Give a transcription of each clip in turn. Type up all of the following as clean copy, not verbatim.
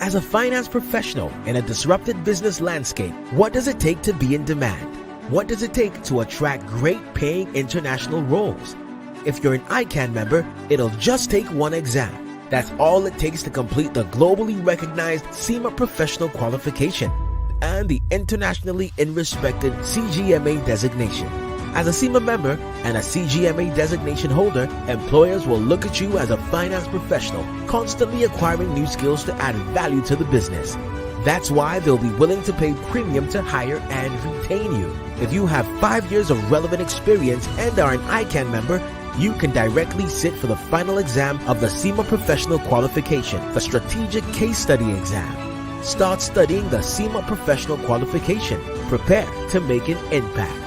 As a finance professional in a disrupted business landscape, what does it take to be in demand? What does it take to attract great paying international roles? If you're an ICAN member, it'll just take one exam. That's all it takes to complete the globally recognized SEMA professional qualification and the internationally respected CGMA designation. As a SEMA member and a CGMA designation holder, employers will look at you as a finance professional, constantly acquiring new skills to add value to the business. That's why they'll be willing to pay premium to hire and retain you. If you have 5 years of relevant experience and are an ICAN member, you can directly sit for the final exam of the SEMA Professional Qualification, the Strategic Case Study Exam. Start studying the SEMA Professional Qualification. Prepare to make an impact.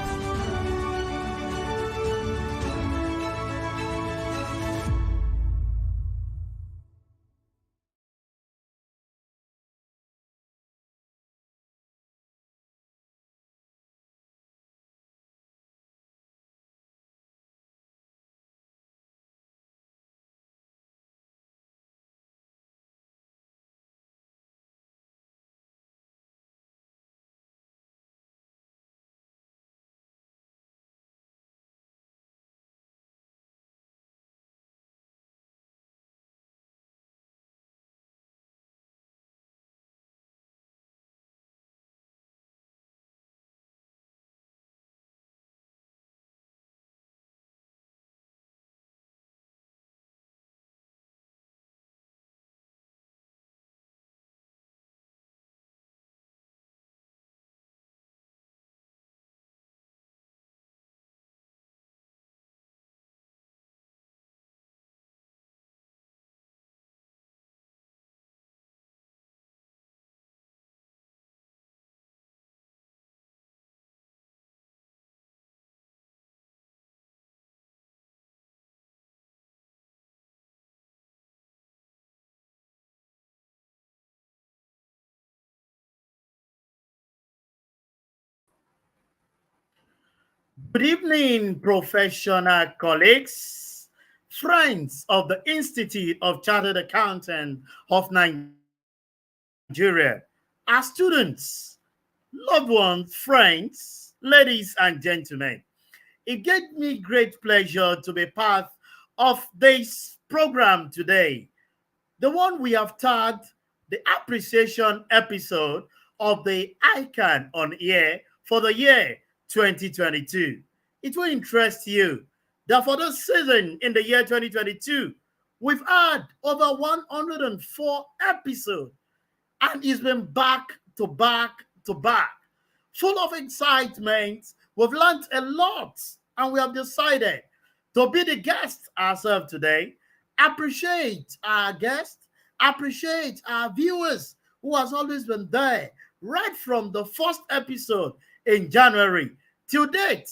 Good evening, professional colleagues, friends of the Institute of Chartered Accountants of Nigeria, our students, loved ones, friends, ladies and gentlemen. It gave me great pleasure to be part of this program today, the one we have tagged the appreciation episode of the ICAN on Air for the year 2022. It will interest you that for this season in the year 2022, we've had over 104 episodes and it's been back to back to back, full of excitement. We've learned a lot and we have decided to be the guests ourselves today. Appreciate our guests, appreciate our viewers who has always been there right from the first episode in January till date,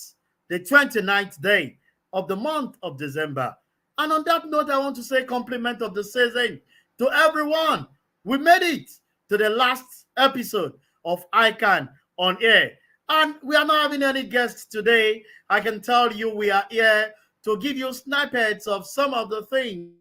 the 29th day of the month of December. And on that note, I want to say compliment of the season to everyone. We made it to the last episode of ICAN on Air. And we are not having any guests today. I can tell you we are here to give you snippets of some of the things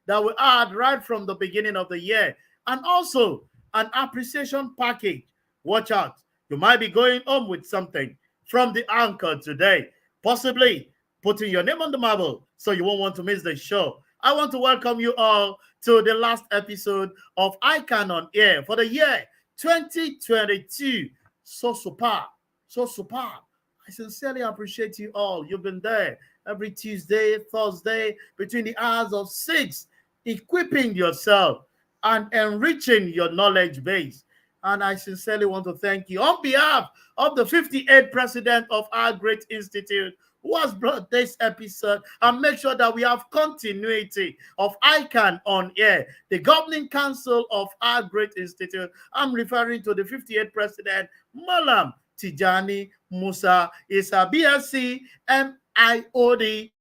that we had right from the beginning of the year. And also an appreciation package. Watch out. You might be going home with something from the anchor today, possibly putting your name on the marble so you won't want to miss the show. I want to welcome you all to the last episode of ICAN on Air for the year 2022. So superb, so superb. I sincerely appreciate you all. You've been there every Tuesday, Thursday, between the hours of 6, equipping yourself and enriching your knowledge base. And I sincerely want to thank you on behalf of the 58th president of our great institute who has brought this episode and make sure that we have continuity of ICAN on Air, the governing council of our great institute. I'm referring to the 58th president, Malam Tijani Musa Isa, BSc, MIOD,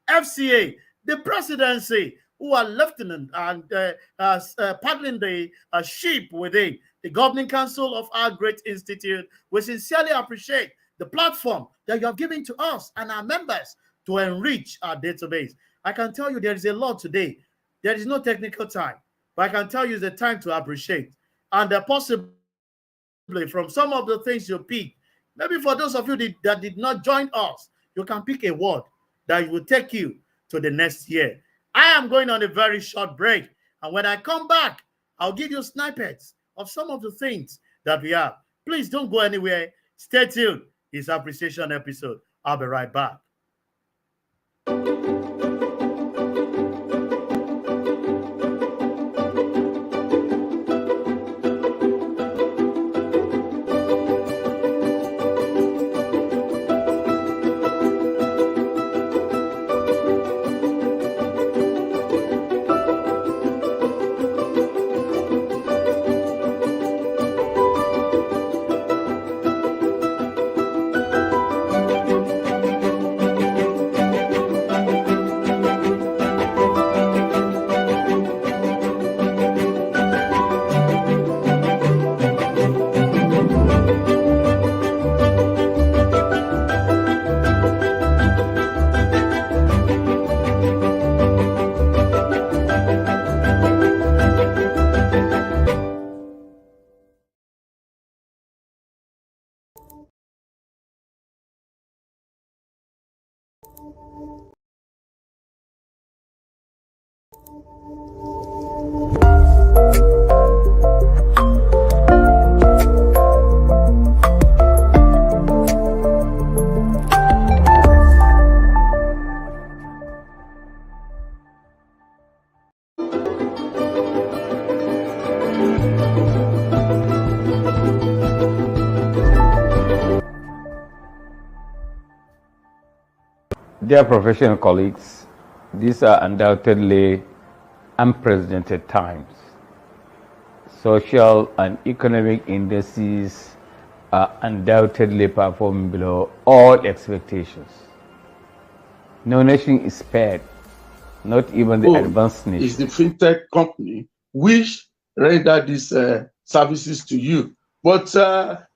FCA, the presidency, who are lieutenant and paddling the ship within the governing council of our great institute. We sincerely appreciate the platform that you have given to us and our members to enrich our database. I can tell you there is a lot today. There is no technical time, but I can tell you the time to appreciate. And possibly from some of the things you pick, maybe for those of you that did not join us, you can pick a word that will take you to the next year. I am going on a very short break. And when I come back, I'll give you snippets of some of the things that we have. Please don't go anywhere. Stay tuned. It's appreciation episode. I'll be right back. Dear professional colleagues, these are undoubtedly unprecedented times. Social and economic indices are undoubtedly performing below all expectations. No nation is spared, not even the advanced nation. It's the fintech company which render these services to you. But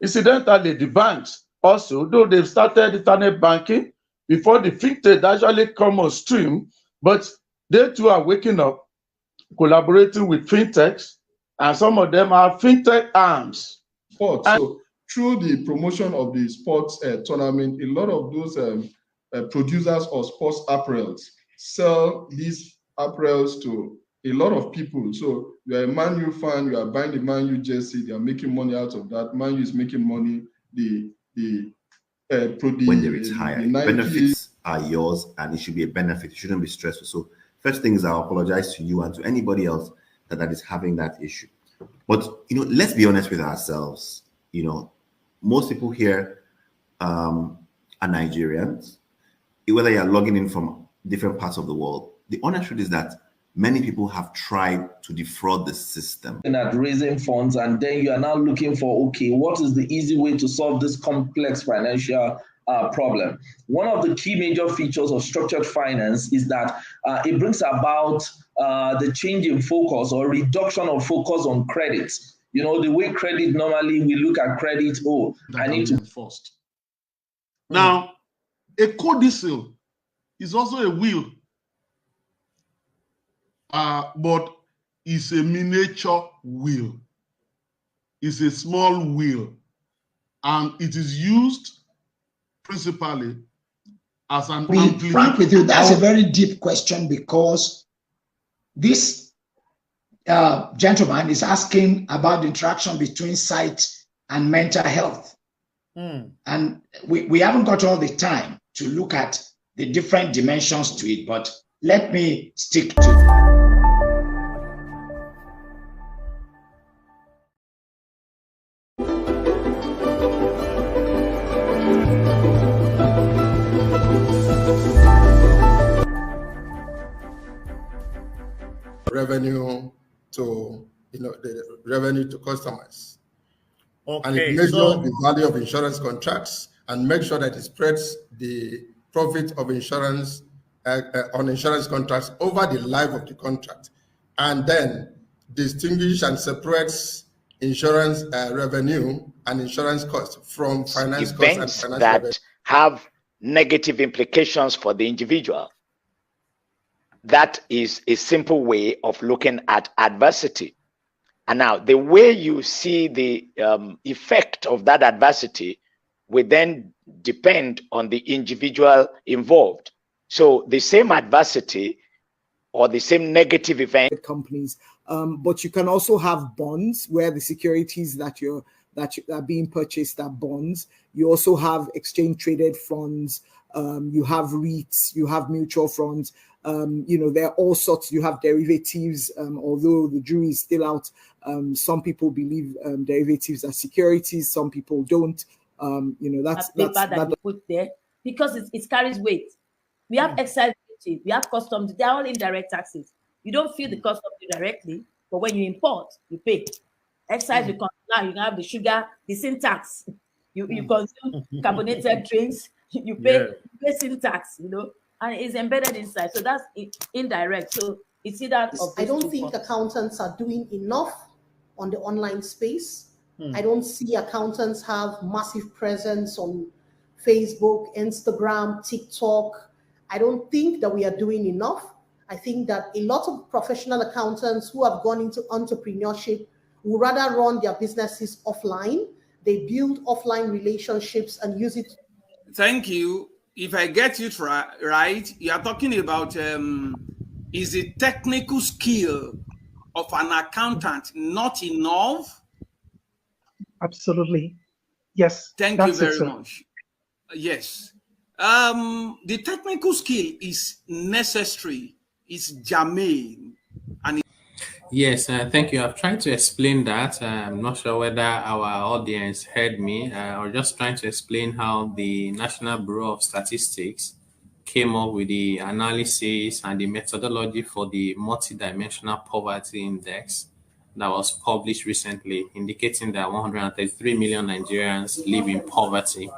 incidentally, the banks also, though they've started internet banking, before the fintech actually come on stream, but they too are waking up, collaborating with fintechs, and some of them are fintech arms. So through the promotion of the sports tournament, a lot of those producers of sports apparels sell these apparels to a lot of people. So you're a Man U fan, you are buying the Man U jersey, they are making money out of that. Man U is making money. When they retire, benefits are yours, and it should be a benefit. It shouldn't be stressful. So first thing is, I apologize to you and to anybody else that is having that issue. But let's be honest with ourselves. Most people here are Nigerians. Whether you're logging in from different parts of the world, the honest truth is that many people have tried to defraud the system. At raising funds, and then you are now looking for, okay, what is the easy way to solve this complex financial problem? One of the key major features of structured finance is that it brings about the change in focus or reduction of focus on credit. The way credit, normally we look at credit, I need to first. Now, a codicil is also a will. But it's a miniature will. It's a small will. And it is used principally as an amplifier. To be frank with you, that's a very deep question, because this gentleman is asking about the interaction between sight and mental health. And we haven't got all the time to look at the different dimensions to it, but let me stick to revenue to the revenue to customers. Okay, and it measures the value of insurance contracts and make sure that it spreads the profit of insurance on insurance contracts over the life of the contract, and then distinguish and separates insurance revenue and insurance costs from finance costs and finance that revenue. Have negative implications for the individual. that is a simple way of looking at adversity. And now the way you see the effect of that adversity will then depend on the individual involved. So the same adversity or the same negative event. Companies, but you can also have bonds where the securities that are being purchased are bonds. You also have exchange traded funds. You have REITs. You have mutual funds. There are all sorts. You have derivatives. Although the jury is still out, some people believe derivatives are securities. Some people don't. That's that you put there because it carries weight. We have excise duty, we have customs. They are all indirect taxes. You don't feel the cost of it directly, but when you import, you pay. Excise, you now you have the sugar, the sin tax. You consume carbonated drinks, you pay sin tax, and it's embedded inside. So that's indirect. So it's either of I don't think accountants are doing enough on the online space. I don't see accountants have massive presence on Facebook, Instagram, TikTok. I don't think that we are doing enough. I think that a lot of professional accountants who have gone into entrepreneurship would rather run their businesses offline. They build offline relationships and use it. Thank you. If I get you right, you are talking about is the technical skill of an accountant not enough? Absolutely. Yes. Thank you very much. Yes. The technical skill is necessary, is germane. Yes, thank you. I've tried to explain that. I'm not sure whether our audience heard me. I was just trying to explain how the National Bureau of Statistics came up with the analysis and the methodology for the multidimensional poverty index that was published recently, indicating that 133 million Nigerians live in poverty.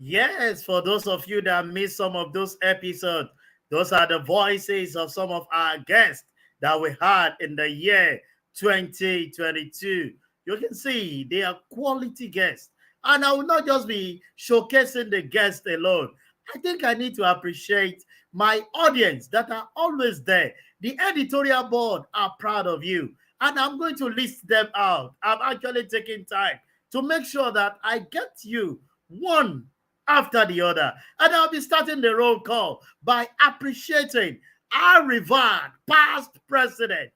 Yes, for those of you that missed some of those episodes, those are the voices of some of our guests that we had in the year 2022. You can see they are quality guests. And I will not just be showcasing the guests alone. I think I need to appreciate my audience that are always there. The editorial board are proud of you. And I'm going to list them out. I'm actually taking time to make sure that I get you one after the other. And I'll be starting the roll call by appreciating our revered past president.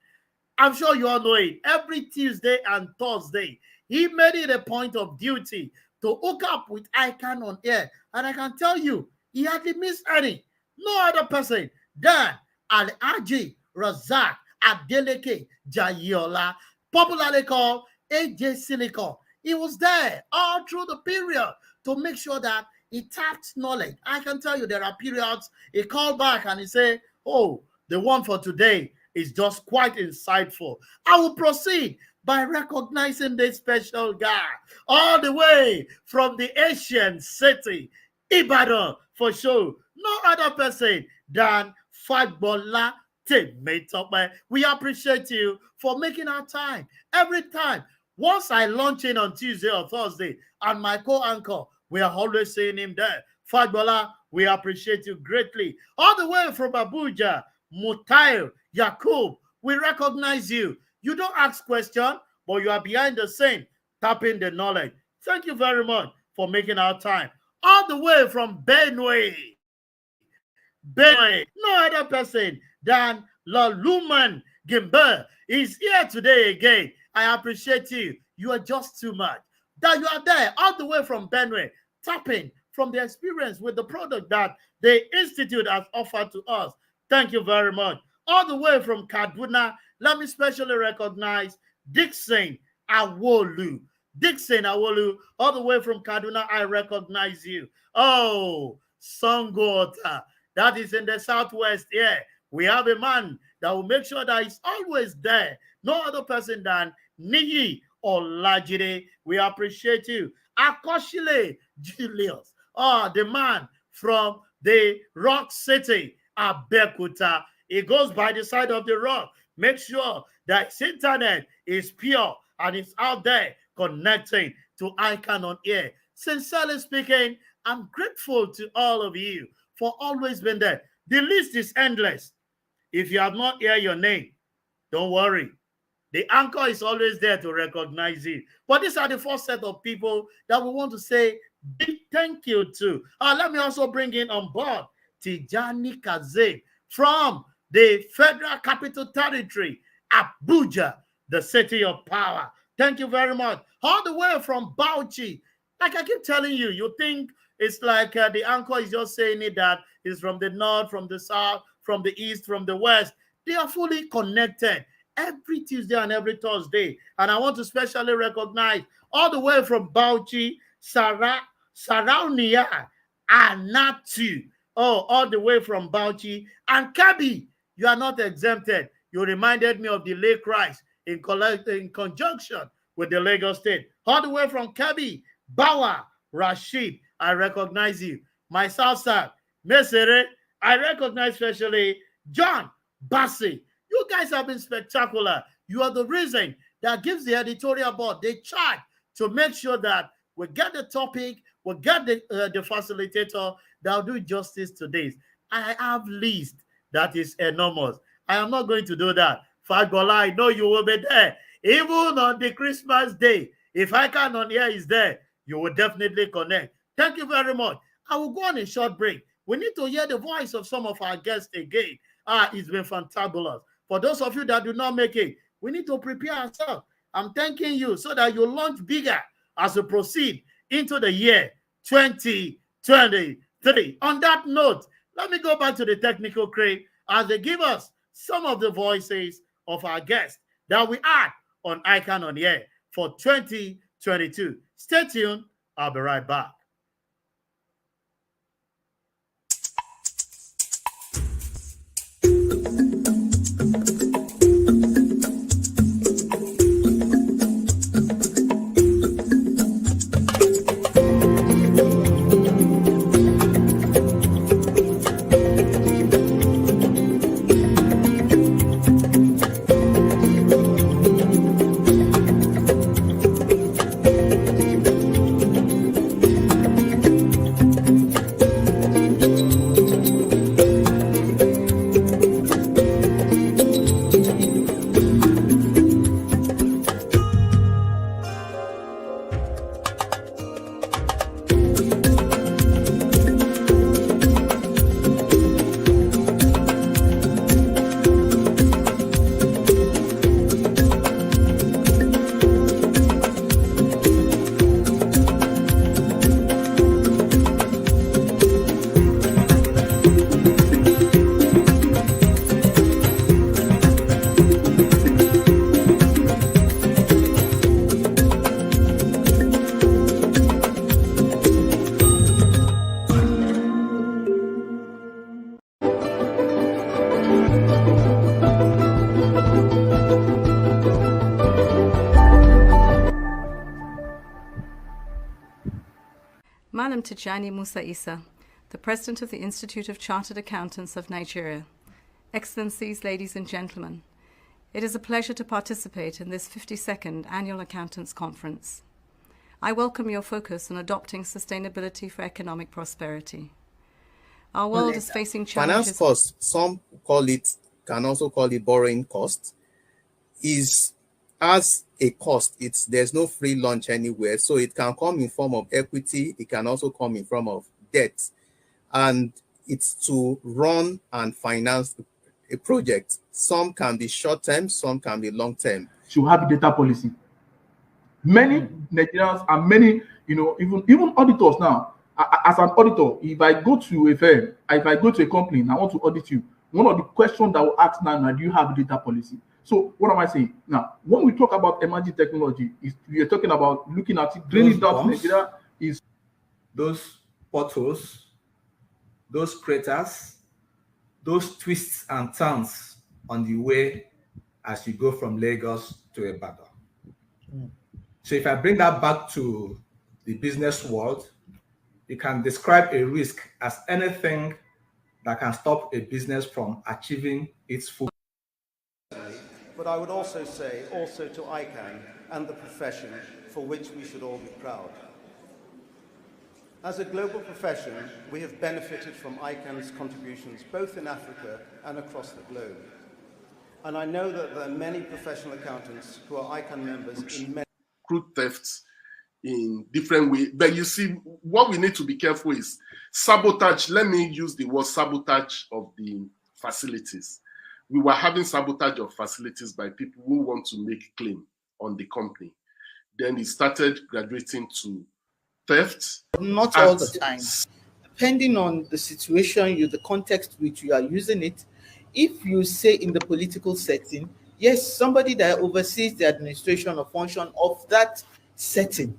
I'm sure you all know it. Every Tuesday and Thursday, he made it a point of duty to hook up with ICAN on air. And I can tell you, he hardly missed any. No other person than Alhaji Razak Adeleke Jayola, popularly called AJ Silicon. He was there all through the period to make sure that he tapped knowledge. I can tell you there are periods he called back and he said, oh, the one for today is just quite insightful. I will proceed by recognizing this special guy all the way from the Asian city, Ibadan, for sure. No other person than Fagbola Temetope. We appreciate you for making our time every time. Once I launch in on Tuesday or Thursday, and my co-anchor, we are always seeing him there. Fagbola, we appreciate you greatly. All the way from Abuja, Mutail, Yakub, we recognize you. You don't ask questions, but you are behind the scene, tapping the knowledge. Thank you very much for making our time. All the way from Benue, no other person than Laluman Gimber is here today again. I appreciate you. You are just too much. That you are there all the way from Benue, tapping from the experience with the product that the Institute has offered to us. Thank you very much. All the way from Kaduna, let me specially recognize Dixon Awolu. Dixon Awolu, all the way from Kaduna, I recognize you. Oh, Sangota, that is in the southwest here. We have a man that will make sure that he's always there. No other person than Niyi Olajide. We appreciate you. Akoshile Julius. the man from the rock city, Abeokuta. He goes by the side of the rock. Make sure that his internet is pure and it's out there connecting to ICAN on Air. Sincerely speaking, I'm grateful to all of you for always being there. The list is endless. If you have not heard your name, don't worry. The anchor is always there to recognize you. But these are the first set of people that we want to say big thank you to. Let me also bring in on board Tijani Kazim from the Federal Capital Territory, Abuja, the city of power. Thank you very much. All the way from Bauchi. Like I keep telling you, you think it's like the anchor is just saying it that is from the north, from the south, from the east, from the west. They are fully connected every Tuesday and every Thursday. And I want to specially recognize all the way from Bauchi, Saraunia, Anatu. Oh, all the way from Bauchi. And Kabi, you are not exempted. You reminded me of the Lake Rice in conjunction with the Lagos State. All the way from Kabi, Bawa, Rashid, I recognize you. My South, Mesere, I recognize especially John Bassi. You guys have been spectacular. You are the reason that gives the editorial board the charge to make sure that we get the topic, we get the facilitator that will do justice to this. I have list that is enormous. I am not going to do that. Fagola, I know you will be there. Even on the Christmas day, if ICAN on Air is there, you will definitely connect. Thank you very much. I will go on a short break. We need to hear the voice of some of our guests again. It's been fantabulous. For those of you that do not make it, we need to prepare ourselves. I'm thanking you so that you launch bigger as we proceed into the year 2023. On that note, let me go back to the technical crate as they give us some of the voices of our guests that we had on ICAN on Air for 2022. Stay tuned. I'll be right back. Madam Tijani Musa Isa, the President of the Institute of Chartered Accountants of Nigeria. Excellencies, ladies and gentlemen, it is a pleasure to participate in this 52nd Annual Accountants Conference. I welcome your focus on adopting sustainability for economic prosperity. Our world is facing challenges. Finance cost, some can also call it borrowing cost, is as a cost. There's no free lunch anywhere. So it can come in form of equity. It can also come in form of debt. And it's to run and finance a project. Some can be short-term, some can be long-term. To have data policy. Many Nigerians and many, even auditors now, as an auditor, if I go to a firm, if I go to a company and I want to audit you, one of the questions that will ask now, do you have a data policy? So what am I saying? Now, when we talk about emerging technology, we are talking about looking at it, drilling down Nigeria is those potholes, those craters, those twists and turns on the way as you go from Lagos to Ibadan. So if I bring that back to the business world, You can describe a risk as anything that can stop a business from achieving its full. But I would also say to ICAN and the profession, for which we should all be proud. As a global profession, we have benefited from ICAN's contributions both in Africa and across the globe. And I know that there are many professional accountants who are ICAN members in many Crude thefts in different ways. But you see, what we need to be careful is sabotage. Let me use the word sabotage of the facilities. We were having sabotage of facilities by people who want to make claim on the company. Then it started graduating to theft. Not all the time. Depending on the situation, the context which you are using it. If you say in the political setting, yes, somebody that oversees the administration or function of that setting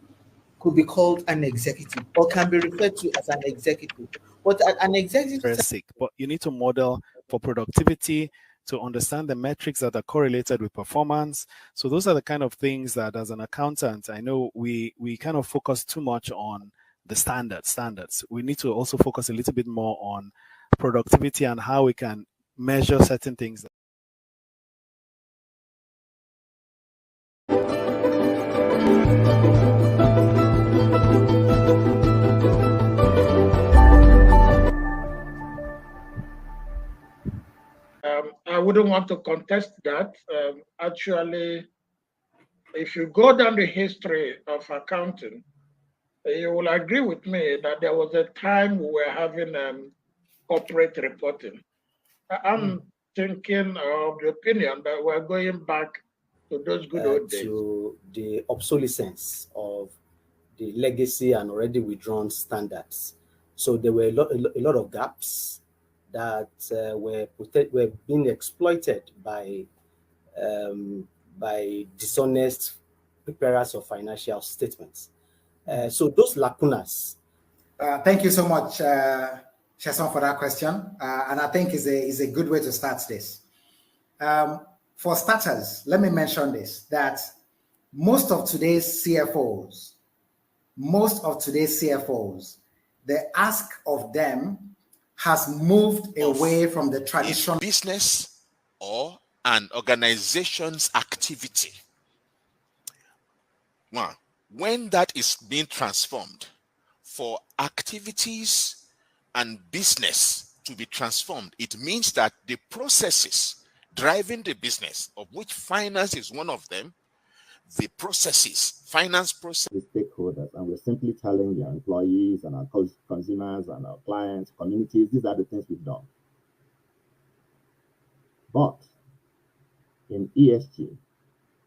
could be called an executive or can be referred to as an executive. But an executive, but you need to model for productivity, to understand the metrics that are correlated with performance. So those are the kind of things that as an accountant, I know we kind of focus too much on the standards. We need to also focus a little bit more on productivity and how we can measure certain things. I wouldn't want to contest that. Actually, if you go down the history of accounting, you will agree with me that there was a time we were having corporate reporting. I'm thinking of the opinion that we're going back to those good old days. To the obsolescence of the legacy and already withdrawn standards. So there were a lot of gaps that were being exploited by dishonest preparers of financial statements. So those lacunas. Thank you so much, Sheson, for that question. And I think is a good way to start this. For starters, let me mention this, that most of today's CFOs, the ask of them has moved away from the traditional business or an organization's activity. One, when that is being transformed, for activities and business to be transformed, it means that the processes driving the business, of which finance is one of them, the processes, finance process. The stakeholders, and we're simply telling their employees and our consumers and our clients, communities, these are the things we've done. But in ESG,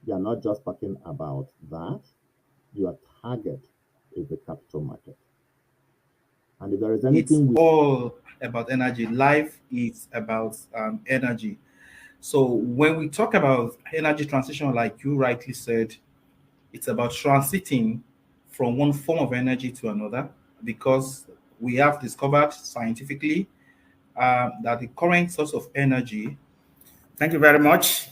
you are not just talking about that. Your target is the capital market. And if there is anything, it's all about energy. Life is about energy. So when we talk about energy transition, like you rightly said, it's about transiting from one form of energy to another, because we have discovered scientifically that the current source of energy. Thank you very much.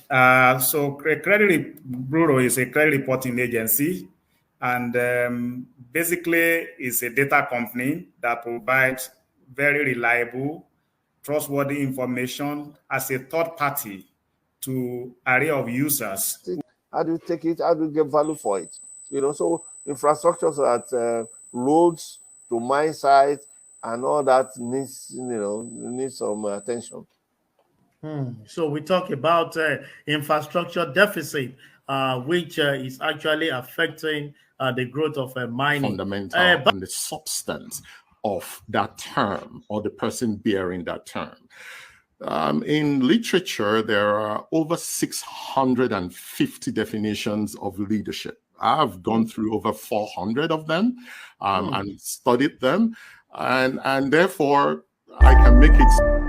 So Credit Bureau is a credit reporting agency, and basically it's a data company that provides very reliable, trustworthy information as a third party to array of users. How do you take it? How do you get value for it? So infrastructures at roads to mine sites and all that needs some attention. So we talk about infrastructure deficit, which is actually affecting the growth of mining. Fundamental and the substance of that term or the person bearing that term. In literature, there are over 650 definitions of leadership. I've gone through over 400 of them and studied them, and therefore I can make it.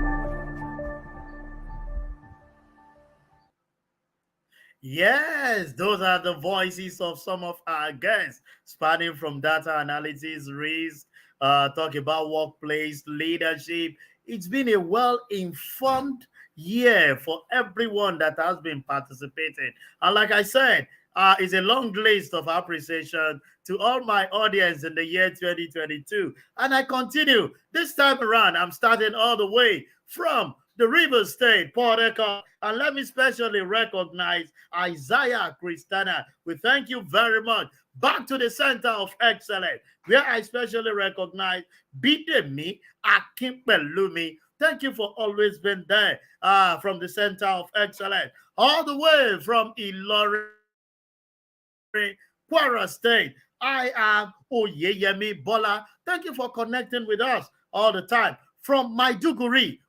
Yes, those are the voices of some of our guests, spanning from data analysis, risk, talk about workplace leadership. It's been a well-informed, year for everyone that has been participating. And like I said, it's a long list of appreciation to all my audience in the year 2022. And I continue. This time around, I'm starting all the way from the River State, Port Harcourt. And let me specially recognize Isaiah Christiana. We thank you very much. Back to the Center of Excellence, where I especially recognize Bidemi Akimpelumi. Thank you for always being there from the Center of Excellence, all the way from Ilorin, Kwara State. I am Oyeyemi Bola. Thank you for connecting with us all the time. From Maiduguri,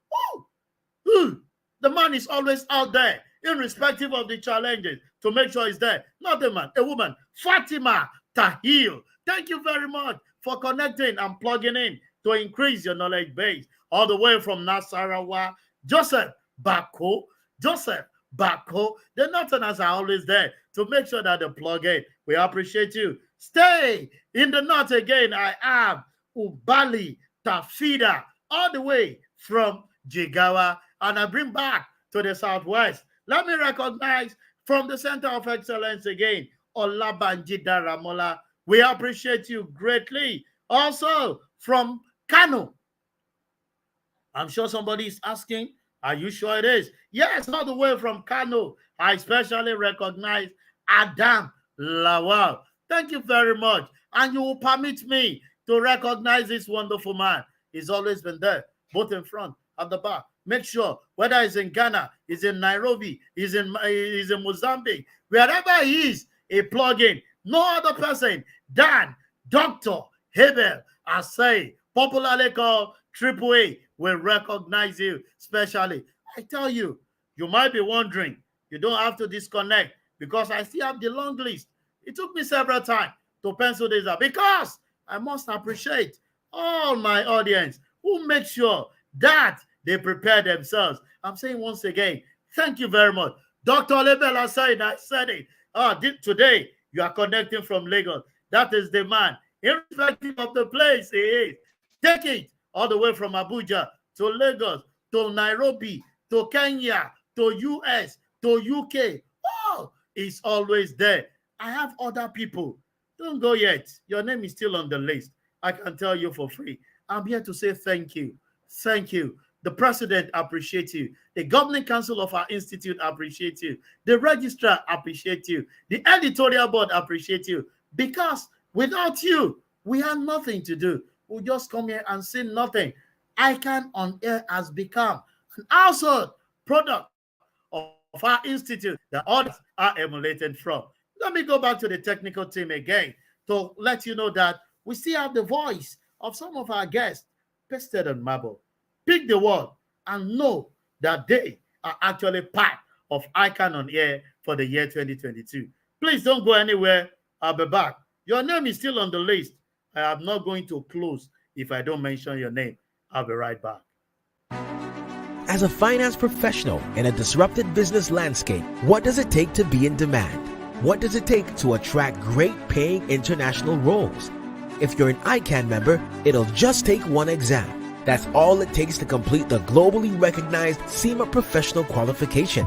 the man is always out there, irrespective of the challenges, to make sure he's there. Not a man, a woman. Fatima Tahil. Thank you very much for connecting and plugging in to increase your knowledge base. All the way from Nasarawa, Joseph Bako. The Northerners are always there to make sure that they plug in. We appreciate you. Stay in the north again. I am Ubali Tafida, all the way from Jigawa, and I bring back to the southwest. Let me recognize from the Center of Excellence again, Olabanji Daramola. We appreciate you greatly. Also from Kano. I'm sure somebody is asking, are you sure it is? Yes, all the way from Kano. I especially recognize Adam Lawal. Thank you very much. And you will permit me to recognize this wonderful man. He's always been there, both in front and the back. Make sure, whether he's in Ghana, he's in Nairobi, he's in Mozambique, wherever he is, a plug-in. No other person than Dr. Hebel Asay, popularly called Triple A, will recognize you specially. I tell you, you might be wondering, you don't have to disconnect because I still have the long list. It took me several times to pencil this out because I must appreciate all my audience who make sure that they prepare themselves. I'm saying once again, thank you very much. Dr. Lebel said, I said it. Today, you are connecting from Lagos. That is the man. Irrespective of the place he is, take it all the way from Abuja to Lagos, to Nairobi, to Kenya, to US, to UK. Oh, it's always there. I have other people. Don't go yet. Your name is still on the list. I can tell you for free. I'm here to say thank you. Thank you. The president appreciates you. The governing council of our institute appreciates you. The registrar appreciates you. The editorial board appreciates you. Because without you, we have nothing to do. We'll just come here and say nothing. ICAN on Air has become an household product of our institute that others are emulated from. Let me go back to the technical team again to let you know that we still have the voice of some of our guests pasted on marble. Pick the word and know that they are actually part of ICAN on Air for the year 2022. Please don't go anywhere. I'll be back. Your name is still on the list. I am not going to close if I don't mention your name. I'll be right back. As a finance professional in a disrupted business landscape, what does it take to be in demand? What does it take to attract great paying international roles? If you're an ICAN member, it'll just take one exam. That's all it takes to complete the globally recognized CIMA professional qualification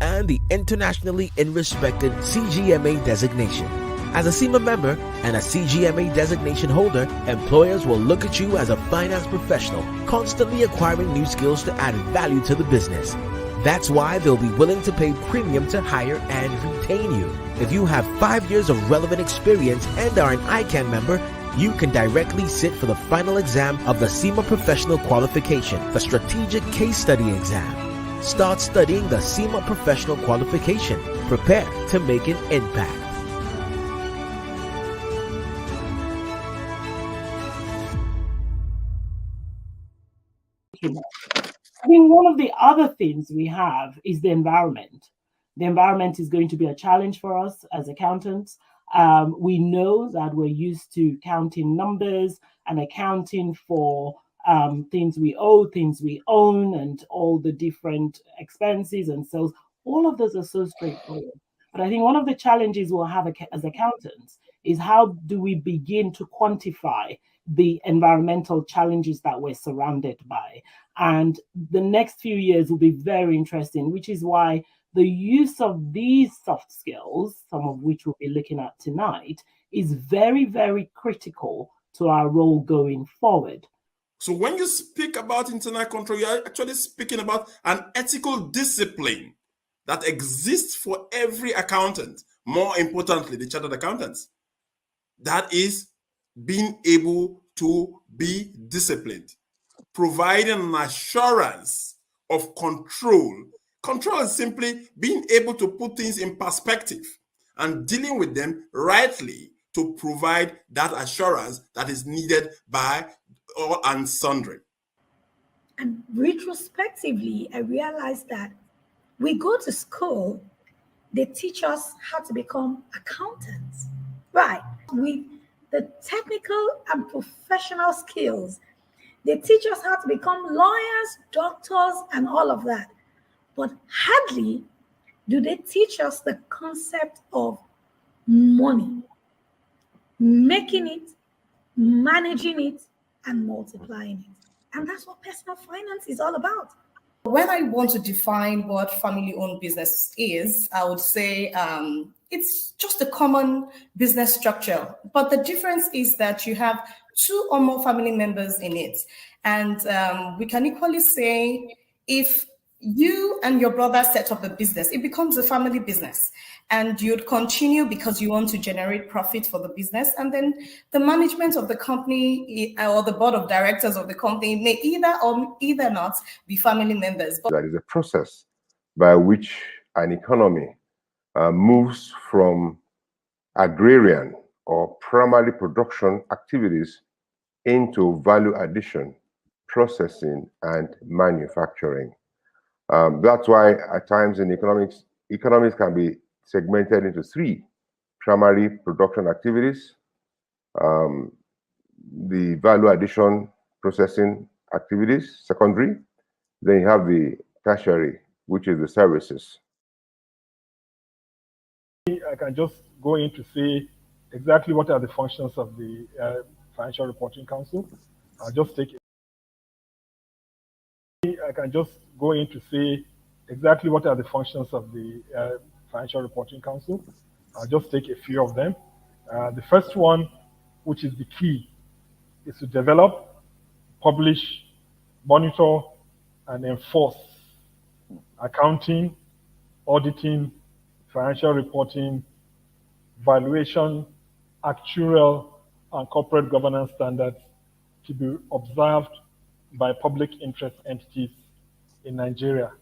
and the internationally respected CGMA designation. As a CIMA member and a CGMA designation holder, employers will look at you as a finance professional, constantly acquiring new skills to add value to the business. That's why they'll be willing to pay premium to hire and retain you. If you have 5 years of relevant experience and are an ICAN member, you can directly sit for the final exam of the CIMA Professional Qualification, the Strategic Case Study Exam. Start studying the CIMA Professional Qualification. Prepare to make an impact. I think one of the other things we have is the environment. The environment is going to be a challenge for us as accountants. We know that we're used to counting numbers and accounting for things we owe, things we own, and all the different expenses and sales. All of those are so straightforward. But I think one of the challenges we'll have as accountants is how do we begin to quantify the environmental challenges that we're surrounded by. And the next few years will be very interesting, which is why the use of these soft skills, some of which we'll be looking at tonight, is very, very critical to our role going forward. So when you speak about internal control, you're actually speaking about an ethical discipline that exists for every accountant, more importantly, the chartered accountants. That is being able to be disciplined, providing an assurance of control. Control is simply being able to put things in perspective and dealing with them rightly to provide that assurance that is needed by all and sundry. And retrospectively, I realized that we go to school, they teach us how to become accountants, right? With the technical and professional skills, they teach us how to become lawyers, doctors, and all of that. But hardly do they teach us the concept of money, making it, managing it, and multiplying it. And that's what personal finance is all about. When I want to define what family-owned business is, I would say it's just a common business structure. But the difference is that you have 2 or more family members in it. And we can equally say if you and your brother set up a business, it becomes a family business. And you'd continue because you want to generate profit for the business. And then the management of the company or the board of directors of the company may either or either not be family members. That is a process by which an economy moves from agrarian or primary production activities into value addition, processing, and manufacturing. That's why at times in economics can be segmented into 3 primary production activities, the value addition processing activities, secondary, then you have the tertiary, which is the services. I can just go in to say exactly what are the functions of the Financial Reporting Council. I'll just take I can just go in to say exactly what are the functions of the Financial Reporting Council. I'll just take a few of them. The first one, which is the key, is to develop, publish, monitor, and enforce accounting, auditing, financial reporting, valuation, actuarial, and corporate governance standards to be observed by public interest entities in Nigeria.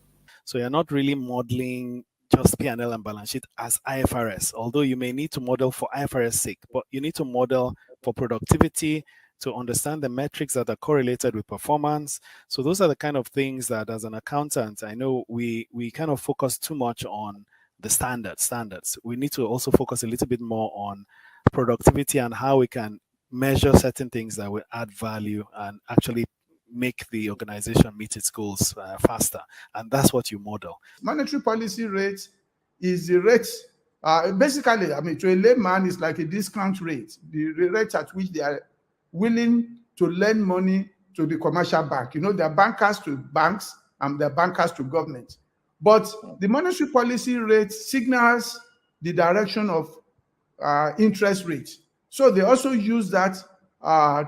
So you're not really modeling just P&L and balance sheet as IFRS, although you may need to model for IFRS sake, but you need to model for productivity, to understand the metrics that are correlated with performance. So those are the kind of things that as an accountant, I know we kind of focus too much on the standards. We need to also focus a little bit more on productivity and how we can measure certain things that will add value and actually make the organization meet its goals faster. And that's what you model. Monetary policy rate is the rate, basically, I mean, to a layman, it's like a discount rate, the rate at which they are willing to lend money to the commercial bank. You know, they're bankers to banks and they're bankers to government. But the monetary policy rate signals the direction of interest rates. So they also use that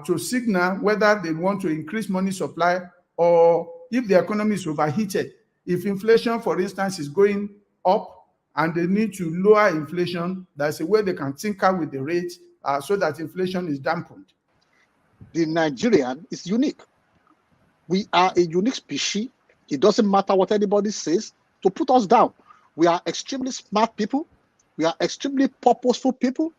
to signal whether they want to increase money supply or if the economy is overheated. If inflation, for instance, is going up and they need to lower inflation, that's a way they can tinker with the rate so that inflation is dampened. The Nigerian is unique. We are a unique species. It doesn't matter what anybody says to put us down. We are extremely smart people. We are extremely purposeful people.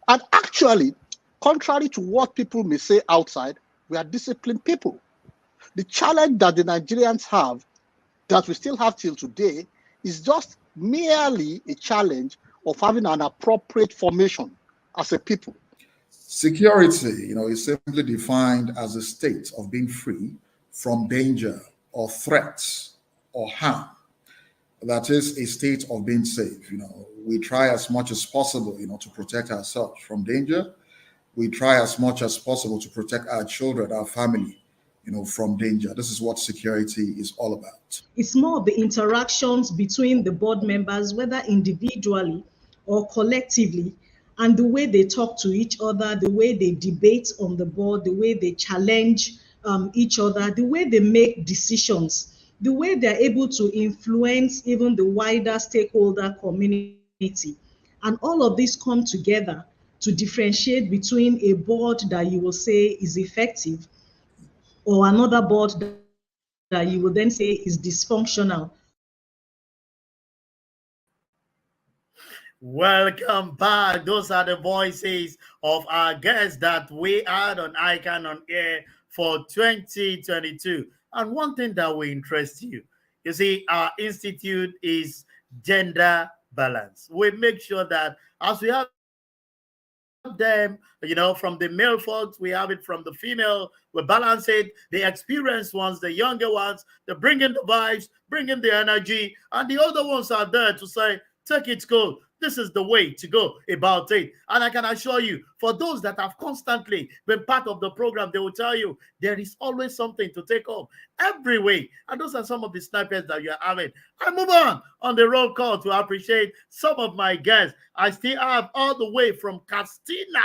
And actually, contrary to what people may say outside, we are disciplined people. The challenge that the Nigerians have, that we still have till today, is just merely a challenge of having an appropriate formation as a people. Security, is simply defined as a state of being free from danger or threats or harm. That is a state of being safe. We try as much as possible, to protect ourselves from danger we try as much as possible to protect our children, our family, from danger. This is what security is all about. It's more of the interactions between the board members, whether individually or collectively, and the way they talk to each other, the way they debate on the board, the way they challenge each other, the way they make decisions, the way they're able to influence even the wider stakeholder community. And all of these come together to differentiate between a board that you will say is effective or another board that you will then say is dysfunctional. Welcome back. Those are the voices of our guests that we had on ICAN on Air for 2022. And one thing that will interest you, you see, our institute is gender balance. We make sure that as we have them, from the male folks, we have it from the female, we balance it, the experienced ones, the younger ones, they bring in the vibes, bring in the energy, and the older ones are there to say, take it, go. This is the way to go about it. And I can assure you, for those that have constantly been part of the program, they will tell you there is always something to take home every way. And those are some of the snipers that you're having. I move on the roll call to appreciate some of my guests. I still have all the way from Castilla,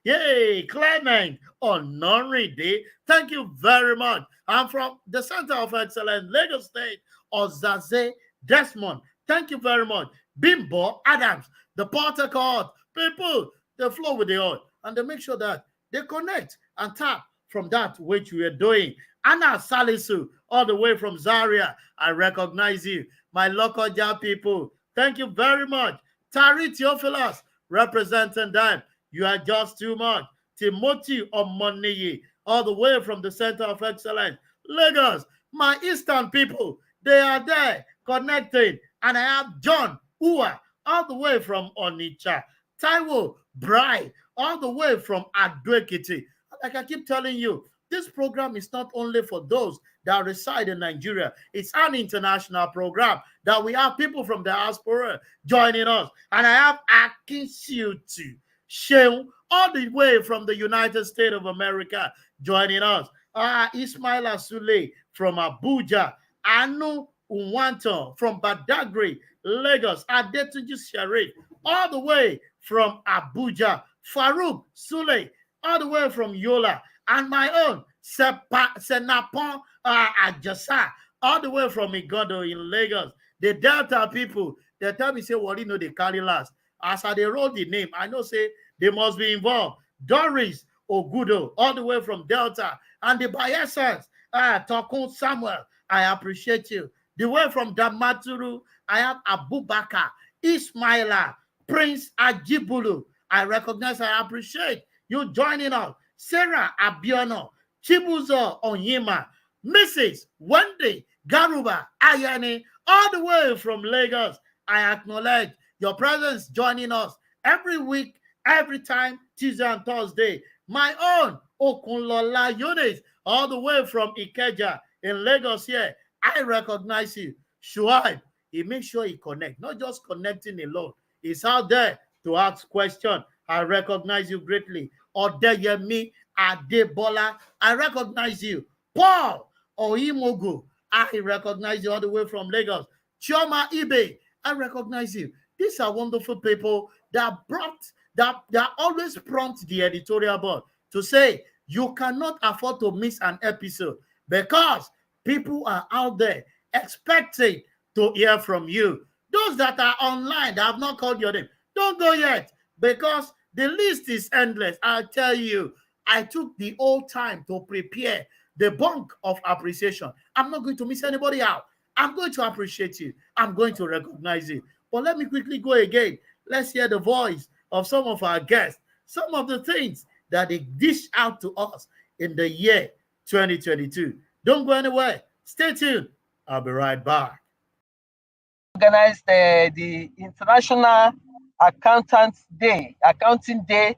yay, Clement Honoride. Thank you very much. I'm from the Center of Excellence, Lagos State, Ozaze Desmond. Thank you very much. Bimbo Adams, the Port Harcourt people, they flow with the oil and they make sure that they connect and tap from that which we are doing. Anna Salisu, all the way from Zaria, I recognize you. My local job people, thank you very much. Tari Theophilus, representing them. You are just too much. Timothy Omoniyi, all the way from the Center of Excellence, Lagos. My Eastern people, they are there connecting. And I have John Ua, all the way from Onitsha. Taiwo Brai, all the way from Ado-Ekiti. Like I keep telling you, this program is not only for those that reside in Nigeria. It's an international program that we have people from the diaspora joining us. And I have Akinsiutu Sheung, all the way from the United States of America joining us. Ismail Asule from Abuja. Anu Unwanto from Badagry, Lagos. Adetunji Sharif, all the way from Abuja. Farouk Sule, all the way from Yola. And my own, Senapon Ajasa, all the way from Igodo in Lagos. The Delta people, they tell me, say, well, they carry last. As I they roll the name, I know, say, they must be involved. Doris Ogudo, all the way from Delta. And the Bayesans, Tokun Samuel, I appreciate you. The way from Damaturu, I have Abubakar, Ismaila, Prince Ajibulu. I recognize, I appreciate you joining us. Sarah Abiono, Chibuzo Onyema, Mrs. Wendy Garuba Ayani, all the way from Lagos. I acknowledge your presence joining us every week, every time, Tuesday and Thursday. My own Okunlola Yunis, all the way from Ikeja in Lagos here. I recognize you. Shuaib, he makes sure he connects, not just connecting alone. He's out there to ask questions. I recognize you greatly. Odeyemi Adebola, I recognize you. Paul Oimogu, I recognize you all the way from Lagos. Chioma Ibe, I recognize you. These are wonderful people that always prompt the editorial board to say, you cannot afford to miss an episode because people are out there expecting to hear from you. Those that are online that have not called your name, don't go yet because the list is endless. I'll tell you, I took the whole time to prepare the bulk of appreciation. I'm not going to miss anybody out. I'm going to appreciate you. I'm going to recognize you. But let me quickly go again. Let's hear the voice of some of our guests, some of the things that they dish out to us in the year 2022. Don't go anywhere. Stay tuned. I'll be right back. Organized the International Accounting Day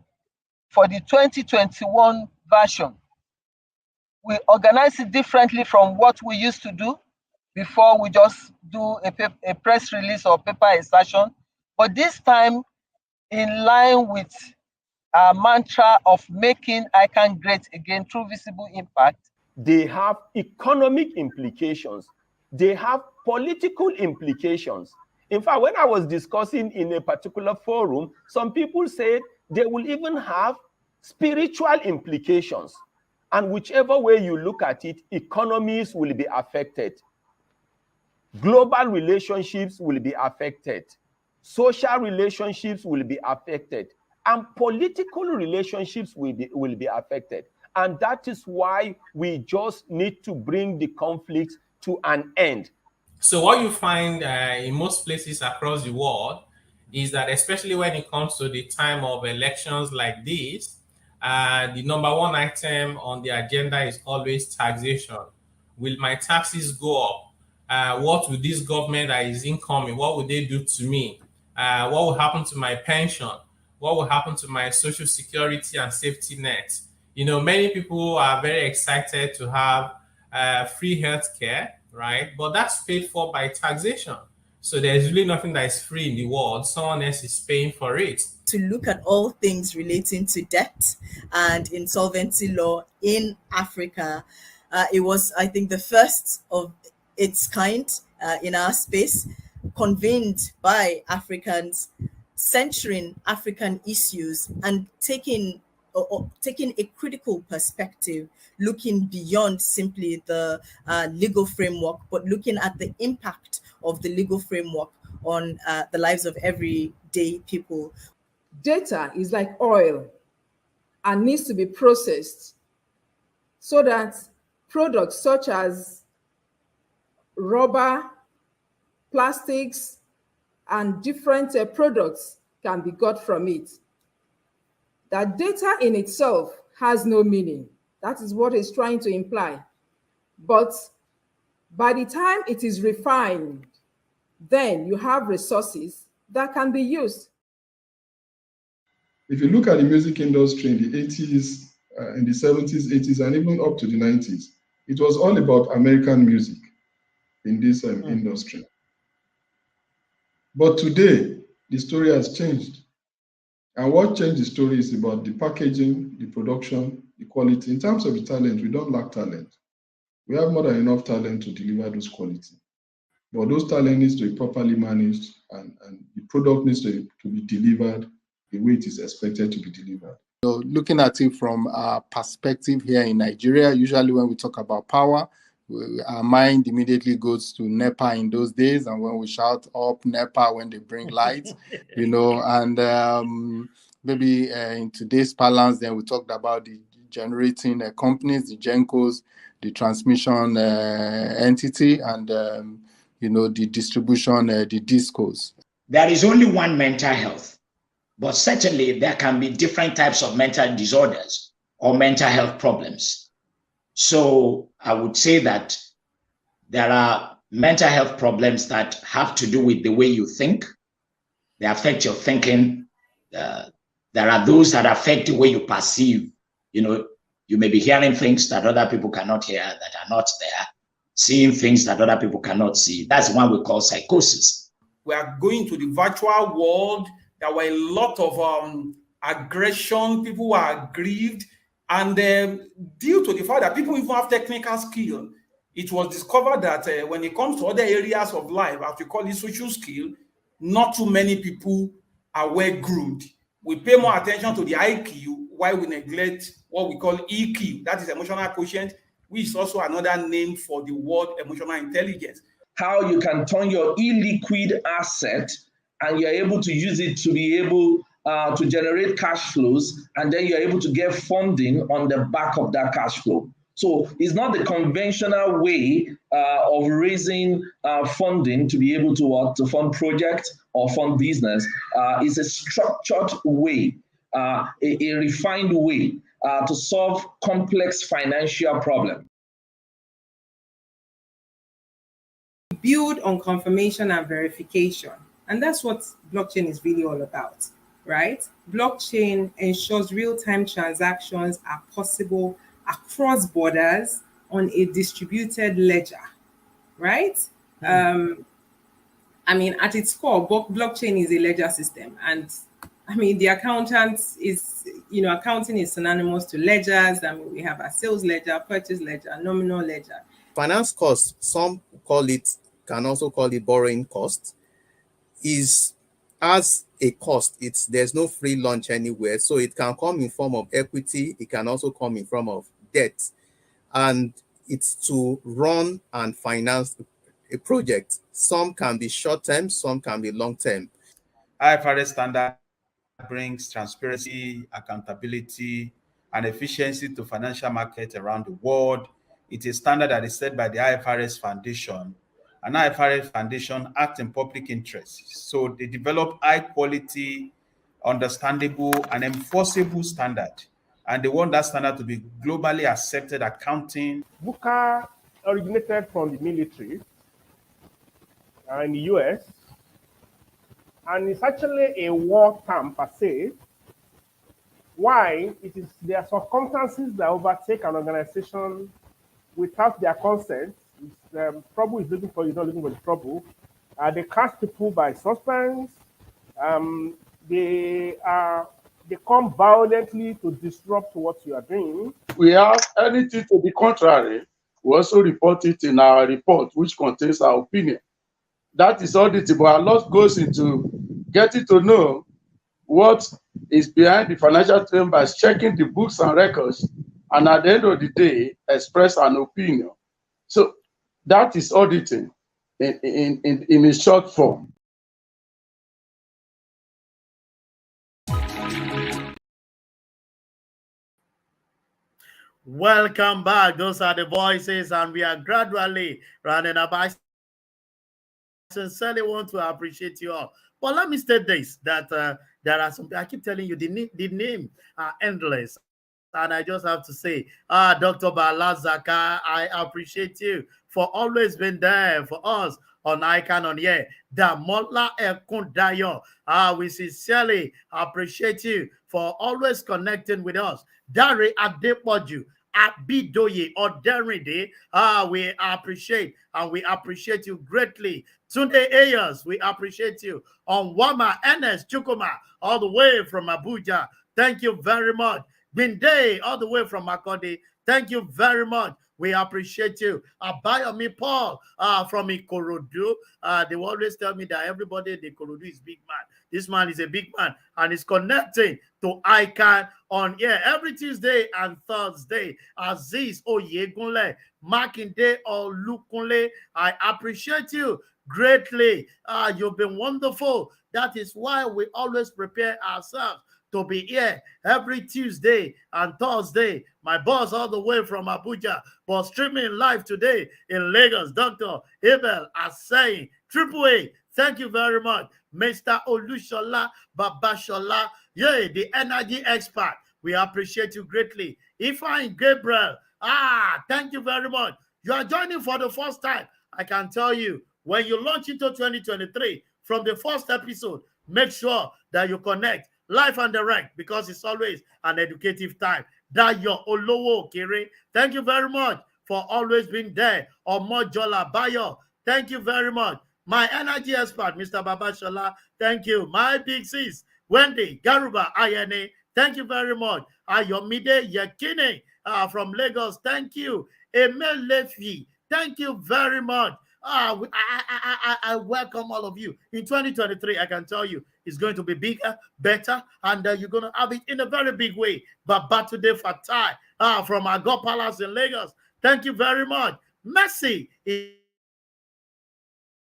for the 2021 version. We organize it differently from what we used to do before. We just do a press release or paper insertion. But this time, in line with our mantra of making ICAN great again through visible impact. They have economic implications. They have political implications. In fact, when I was discussing in a particular forum, some people said they will even have spiritual implications. And whichever way you look at it, economies will be affected. Global relationships will be affected. Social relationships will be affected. And political relationships will be affected. And that is why we just need to bring the conflict to an end. So what you find in most places across the world is that, especially when it comes to the time of elections like this, the number one item on the agenda is always taxation. Will my taxes go up? What will this government that is incoming, what will they do to me? What will happen to my pension? What will happen to my social security and safety net? You know, many people are very excited to have free healthcare, right? But that's paid for by taxation. So there's really nothing that is free in the world. Someone else is paying for it. To look at all things relating to debt and insolvency law in Africa. It was, I think, the first of its kind in our space, convened by Africans, centering African issues and taking a critical perspective, looking beyond simply the legal framework, but looking at the impact of the legal framework on the lives of everyday people. Data is like oil and needs to be processed so that products such as rubber, plastics, and different products can be got from it. That data in itself has no meaning. That is what it's trying to imply. But by the time it is refined, then you have resources that can be used. If you look at the music industry in the 80s, in the 70s, 80s, and even up to the 90s, it was all about American music in this industry. But today, the story has changed. And what changed the story is about the packaging, the production, the quality. In terms of the talent, we don't lack talent. We have more than enough talent to deliver those quality. But those talent needs to be properly managed, and the product needs to be delivered the way it is expected to be delivered. So looking at it from our perspective here in Nigeria, usually when we talk about power, our mind immediately goes to NEPA in those days, and when we shout up NEPA when they bring lights, you know, and maybe in today's parlance, then we talked about the generating companies, the GENCOs, the transmission entity, and you know, the distribution, the DISCOs. There is only one mental health, but certainly there can be different types of mental disorders or mental health problems. So I would say that there are mental health problems that have to do with the way you think. They affect your thinking. There are those that affect the way you perceive. You know, you may be hearing things that other people cannot hear, that are not there, seeing things that other people cannot see. That's one we call psychosis. We are going to the virtual world. There were a lot of aggression. People were aggrieved. And due to the fact that people even have technical skill, it was discovered that when it comes to other areas of life, as we call it social skill, not too many people are well groomed. We pay more attention to the IQ while we neglect what we call EQ, that is emotional quotient, which is also another name for the word emotional intelligence. How you can turn your illiquid asset and you're able to use it to be able to generate cash flows, and then you're able to get funding on the back of that cash flow. So it's not the conventional way of raising funding to be able to fund projects or fund business. It's a structured way, a refined way to solve complex financial problems. Build on confirmation and verification. And that's what blockchain is really all about, right? Blockchain ensures real-time transactions are possible across borders on a distributed ledger, right? I mean, at its core, blockchain is a ledger system, and I mean, the accountant is, accounting is synonymous to ledgers. I mean, we have a sales ledger, purchase ledger, nominal ledger. Finance cost, some can also call it borrowing cost, is as a cost. There's no free lunch anywhere. So it can come in form of equity. It can also come in form of debt. And it's to run and finance a project. Some can be short-term, some can be long-term. IFRS standard brings transparency, accountability, and efficiency to financial markets around the world. It is a standard that is set by the IFRS Foundation. An IFRS Foundation acts in public interest. So they develop high quality, understandable, and enforceable standard. And they want that standard to be globally accepted accounting. VUCA originated from the military in the US, and it's actually a war term per se. Why? There are circumstances that overtake an organization without their consent. Trouble is looking for you, not looking for the trouble. They catch people by suspense. They come violently to disrupt what you are doing. We have anything to the contrary, we also report it in our report, which contains our opinion. That is auditable. A lot goes into getting to know what is behind the financial statement by checking the books and records, and at the end of the day, express an opinion. So that is auditing in a short form. Welcome back. Those are the voices, and we are gradually running up. I sincerely want to appreciate you all. But let me state this, that there are some, I keep telling you, the name are endless. And I just have to say, Dr. Balazaka, I appreciate you for always being there for us on ICAN on Air. Damola Ekundayo, we sincerely appreciate you for always connecting with us. Dari Adepoju, Abidoye Oderide, we appreciate, and we appreciate you greatly. Tunde Ayers, we appreciate you. On Wama Enes Chukuma, all the way from Abuja, thank you very much. Binde, all the way from Makodi, thank you very much. We appreciate you. Abayomi Paul from Ikorodu. They always tell me that everybody in Ikorodu is big man. This man is a big man and is connecting to ICAN on Air every Tuesday and Thursday. Aziz Oyegunle, Makinde Olukunle, I appreciate you greatly. You've been wonderful. That is why we always prepare ourselves to be here every Tuesday and Thursday. My boss all the way from Abuja, but streaming live today in Lagos, Dr. Abel Asai, Triple A. Thank you very much, Mr. Olushola Babashola, the energy expert. We appreciate you greatly. Ifeanyi Gabriel, thank you very much. You are joining for the first time. I can tell you, when you launch into 2023, from the first episode, make sure that you connect live and direct, because it's always an educative time. Dayo Olowo Kere, thank you very much for always being there. Omojola Bayo, thank you very much. My energy expert, Mr. Babashola, thank you. My big sis, Wendy Garuba Ayane, thank you very much. Ayomide Yekine from Lagos, thank you. Emel Lefi, thank you very much. I welcome all of you. In 2023, I can tell you, it's going to be bigger, better, and you're going to have it in a very big way. But today, Fatai from Agor Palace in Lagos, thank you very much. Messi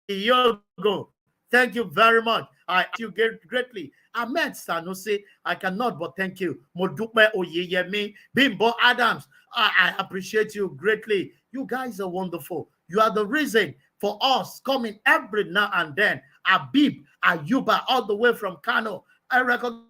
Yogo, thank you very much. I thank you greatly. Ahmed Sanusi, I cannot but thank you. Modupe Oyeyemi, Bimbo Adams, I appreciate you greatly. You guys are wonderful. You are the reason for us coming every now and then. Abib Ayuba, all the way from Kano. I recognize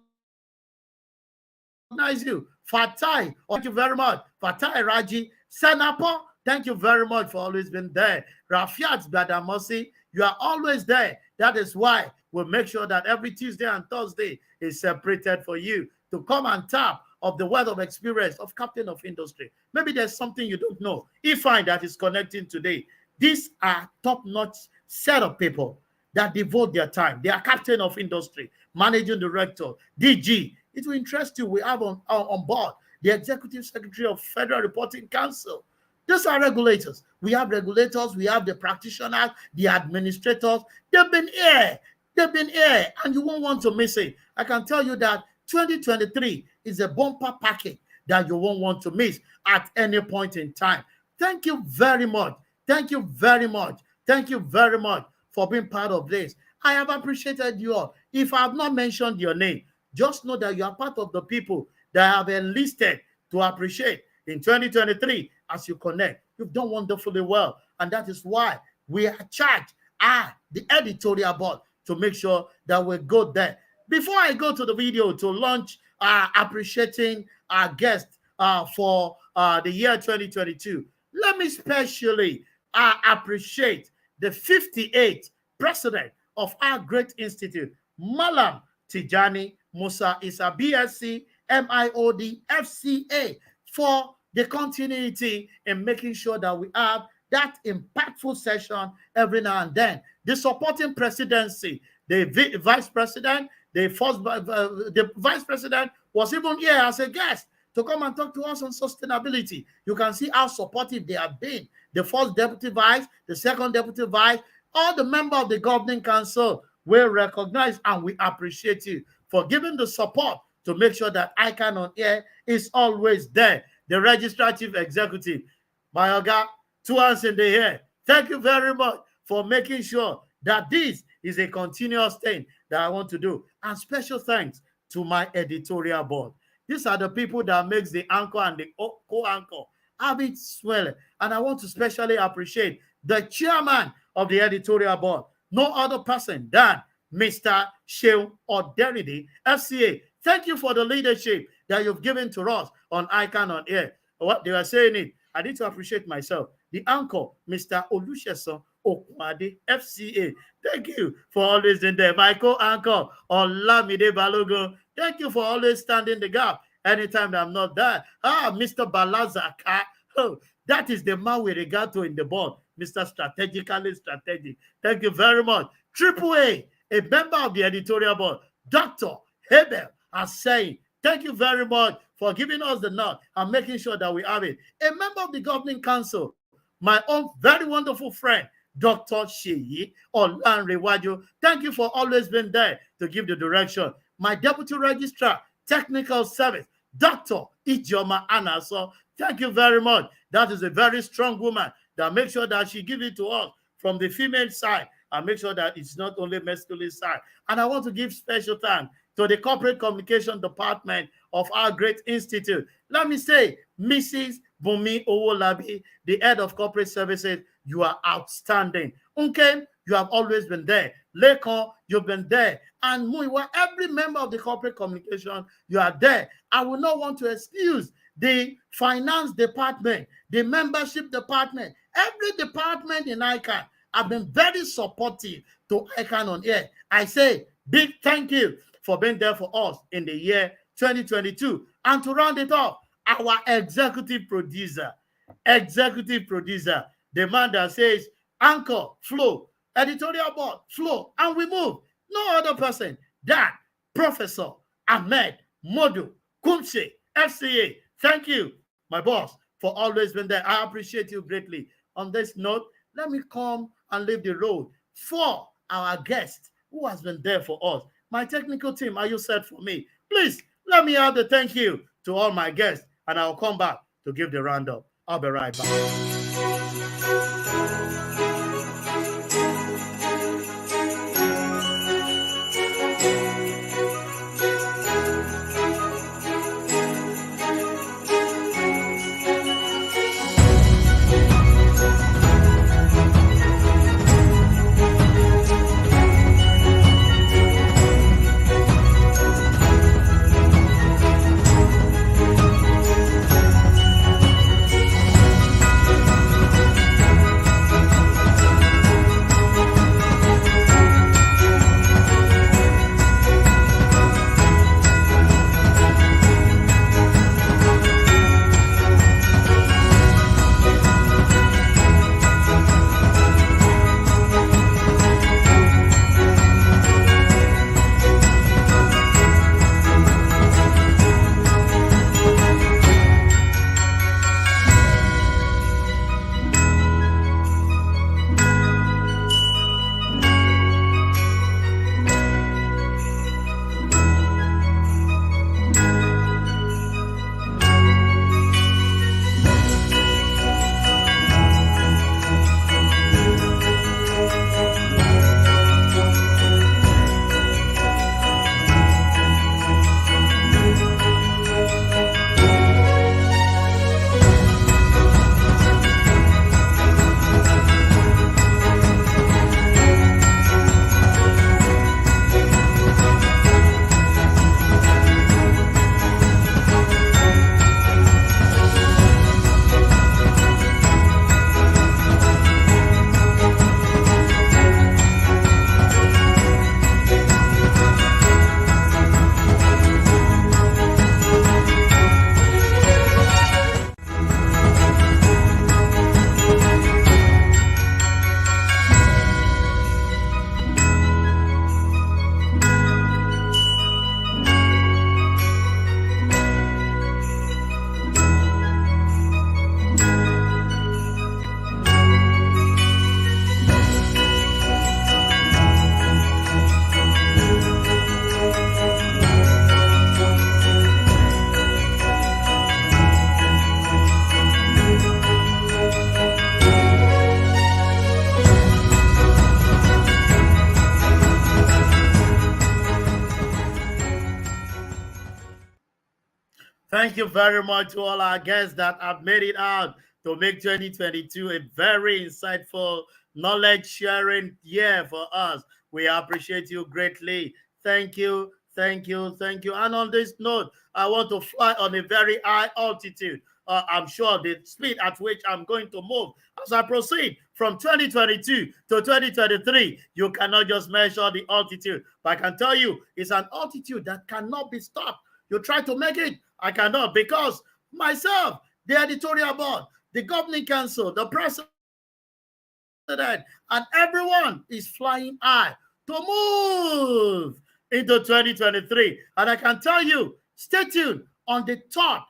you. Fatai, thank you very much. Fatai Raji, Senapo, thank you very much for always being there. Rafiat Badamosi, you are always there. That is why we'll make sure that every Tuesday and Thursday is separated for you to come and tap of the wealth of experience of Captain of Industry. Maybe there's something you don't know. Ifeanyi that is connecting today. These are top-notch set of people. that devote their time. They are captain of industry, managing director, DG. It will interest you. We have on board the executive secretary of Federal Reporting Council. These are regulators. We have regulators, we have the practitioners, the administrators. They've been here. They've been here, and you won't want to miss it. I can tell you that 2023 is a bumper package that you won't want to miss at any point in time. Thank you very much. Thank you very much. Thank you very much for being part of this. I have appreciated you all. If I have not mentioned your name, just know that you are part of the people that have enlisted to appreciate in 2023 as you connect. You've done wonderfully well, and that is why we are charged, the editorial board, to make sure that we go there. Before I go to the video to launch appreciating our guest for the year 2022, let me specially appreciate the 58th president of our great institute, Malam Tijani Musa Isa, BSc, MIOD, FCA, for the continuity in making sure that we have that impactful session every now and then. The supporting presidency, the vice president, the vice president was even here as a guest to come and talk to us on sustainability. You can see how supportive they have been. The first deputy vice, the second deputy vice, all the members of the governing council will recognize, and we appreciate you for giving the support to make sure that ICAN on Air is always there. The registrar chief executive, Mayoga, 2 hands in the air. Thank you very much for making sure that this is a continuous thing that I want to do. And special thanks to my editorial board. These are the people that makes the anchor and the co-anchor have it swell. And I want to specially appreciate the chairman of the editorial board, no other person than Mr. Shew Oderidi, FCA. Thank you for the leadership that you've given to us on ICAN on Air. What they are saying it, I need to appreciate myself. The anchor, Mr. Olusegun Okwade, FCA. Thank you for always in there. My co-anchor, Olamide Balogun. Thank you for always standing the gap anytime that I'm not there. Mr. Balazaka. Oh, that is the man we regard to in the board, Mr. Strategically Strategic. Thank you very much. Triple A member of the editorial board, Dr. Hebel Asai. Thank you very much for giving us the nod and making sure that we have it. A member of the governing council, my own very wonderful friend, Dr. Sheyi Olanrewaju. Thank you for always being there to give the direction. My deputy registrar, technical service, Dr. Ijoma Anaso. Thank you very much. That is a very strong woman that makes sure that she gives it to us from the female side and make sure that it's not only masculine side. And I want to give special thanks to the corporate communication department of our great institute. Let me say, Mrs. Bumi Owolabi, the head of corporate services, you are outstanding. Unke, you have always been there. Lekon, you've been there. And Muiwa, every member of the corporate communication, you are there. I will not want to excuse the finance department, the membership department, every department in ICAN have been very supportive to ICAN on Air. I say big thank you for being there for us in the year 2022. And to round it off, our executive producer, the man that says anchor, flow, editorial board, flow, and we move. No other person than Professor Ahmed Modu Kumse, FCA. Thank you, my boss, for always being there. I appreciate you greatly. On this note, let me come and leave the road for our guest who has been there for us. My technical team, are you set for me? Please, let me add the thank you to all my guests, and I'll come back to give the roundup. I'll be right back. Thank you very much to all our guests that have made it out to make 2022 a very insightful, knowledge sharing year for us. We appreciate you greatly. Thank you, thank you, thank you. And on this note, I want to fly on a very high altitude. I'm sure the speed at which I'm going to move as I proceed from 2022 to 2023, you cannot just measure the altitude, but I can tell you it's an altitude that cannot be stopped. You try to make it, I cannot, because myself, the editorial board, the governing council, the president, and everyone is flying high to move into 2023. And I can tell you, stay tuned on the 3rd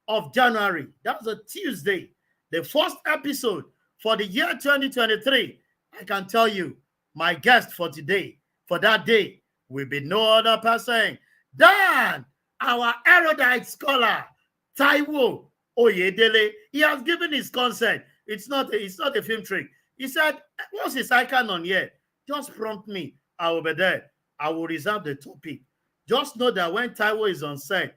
of January. That's a Tuesday, the first episode for the year 2023. I can tell you, my guest for today, for that day, will be no other person than our erudite scholar, Taiwo Oyedele. He has given his consent. It's not a film trick. He said, what's his icon on here? Just prompt me. I will be there. I will reserve the topic. Just know that when Taiwo is on set,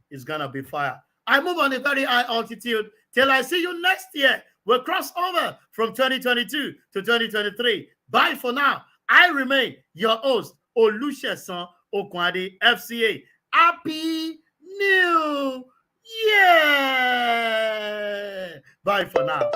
it's going to be fire. I move on a very high altitude till I see you next year. We'll cross over from 2022 to 2023. Bye for now. I remain your host, Olusesan Okwade, FCA. Happy New Year! Bye for now.